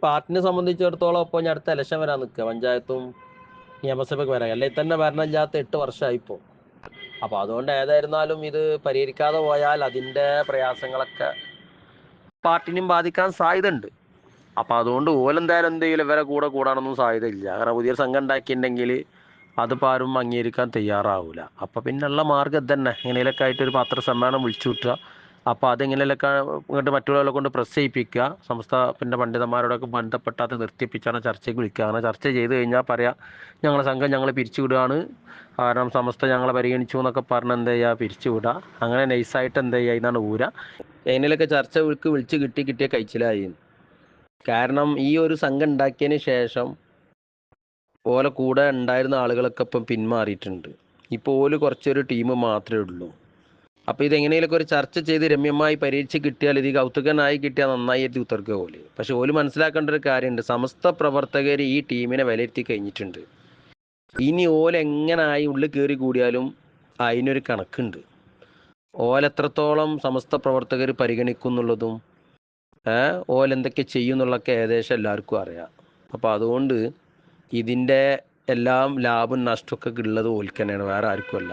പാർട്ടിനെ സംബന്ധിച്ചിടത്തോളം ഇപ്പോൾ ഞാൻ അടുത്ത ഇലക്ഷൻ വരാൻ നിൽക്കുക, പഞ്ചായത്തും നിയമസഭയ്ക്ക് വരാൻ, അല്ലെങ്കിൽ തന്നെ ഭരണമില്ലാത്ത 8 വർഷമായിപ്പോൾ. അപ്പോൾ അതുകൊണ്ട് ഏതായിരുന്നാലും ഇത് പരിഹരിക്കാതെ പോയാൽ അതിൻ്റെ പ്രയാസങ്ങളൊക്കെ പാർട്ടിനെയും ബാധിക്കാൻ സാധ്യതയുണ്ട്. അപ്പോൾ അതുകൊണ്ട് ഓലെന്തായാലും എന്തെങ്കിലും ഇവരെ കൂടെ കൂടാനൊന്നും സാധ്യതയില്ല. കാരണം പുതിയൊരു സംഘം ഉണ്ടാക്കിയിട്ടുണ്ടെങ്കിൽ അതിപ്പോൾ ആരും അംഗീകരിക്കാൻ തയ്യാറാവില്ല. അപ്പോൾ പിന്നെയുള്ള മാർഗ്ഗം തന്നെ എങ്ങനെയൊക്കെ ആയിട്ടൊരു പത്രസമ്മേളനം വിളിച്ചു വിട്ടുക. അപ്പോൾ അതെങ്ങനെയൊക്കെ ഇങ്ങോട്ട് മറ്റുള്ളവരെ കൊണ്ട് പ്രസ് ചെയ്യിപ്പിക്കുക, സംസ്ഥാന പണ്ഡിതന്മാരോടൊക്കെ ബന്ധപ്പെട്ട് അത് നിർത്തിപ്പിച്ചാണ് ചർച്ചയ്ക്ക് വിളിക്കുക. അങ്ങനെ ചർച്ച ചെയ്ത് കഴിഞ്ഞാൽ പറയാം ഞങ്ങളെ സംഘം ഞങ്ങൾ പിരിച്ചുവിടുകയാണ്, കാരണം സമസ്ത ഞങ്ങളെ പരിഗണിച്ചു എന്നൊക്കെ പറഞ്ഞ് എന്ത് ചെയ്യുക, പിരിച്ചുവിടുക. അങ്ങനെ നൈസായിട്ട് എന്ത് ചെയ്യുക, ഇതാണ് ഊര എങ്ങനെയൊക്കെ ചർച്ചകൾക്ക് വിളിച്ച് കിട്ടിയ കഴിച്ചിലായി. കാരണം ഈ ഒരു സംഘം ഉണ്ടാക്കിയതിന് ശേഷം ഓലെ കൂടെ ഉണ്ടായിരുന്ന ആളുകളൊക്കെ ഇപ്പം പിന്മാറിയിട്ടുണ്ട്. ഇപ്പോൾ ഓല് കുറച്ചൊരു ടീം മാത്രമേ ഉള്ളൂ. അപ്പോൾ ഇതെങ്ങനെയൊക്കെ ഒരു ചർച്ച ചെയ്ത് രമ്യമായി പരിഹരിച്ച് കിട്ടിയാൽ, ഇത് കൗതുകനായി കിട്ടിയാൽ നന്നായിട്ട് ഉത്തർക്കുക ഓല്. പക്ഷെ ഓല് മനസ്സിലാക്കേണ്ട ഒരു കാര്യമുണ്ട്, സമസ്ത പ്രവർത്തകർ ഈ ടീമിനെ വിലയിരുത്തി കഴിഞ്ഞിട്ടുണ്ട്. ഇനി ഓലെങ്ങനായി ഉള്ളിൽ കയറി കൂടിയാലും അതിനൊരു കണക്കുണ്ട്. ഓലെത്രത്തോളം സമസ്ത പ്രവർത്തകർ പരിഗണിക്കുന്നുള്ളതും ഓലെന്തൊക്കെ ചെയ്യുന്നുള്ളതൊക്കെ ഏകദേശം എല്ലാവർക്കും അറിയാം. അപ്പോൾ അതുകൊണ്ട് ഇതിൻ്റെ എല്ലാം ലാഭം നഷ്ടമൊക്കെ ഉള്ളത് ഓൽക്ക് തന്നെയാണ്, വേറെ ആർക്കും അല്ല.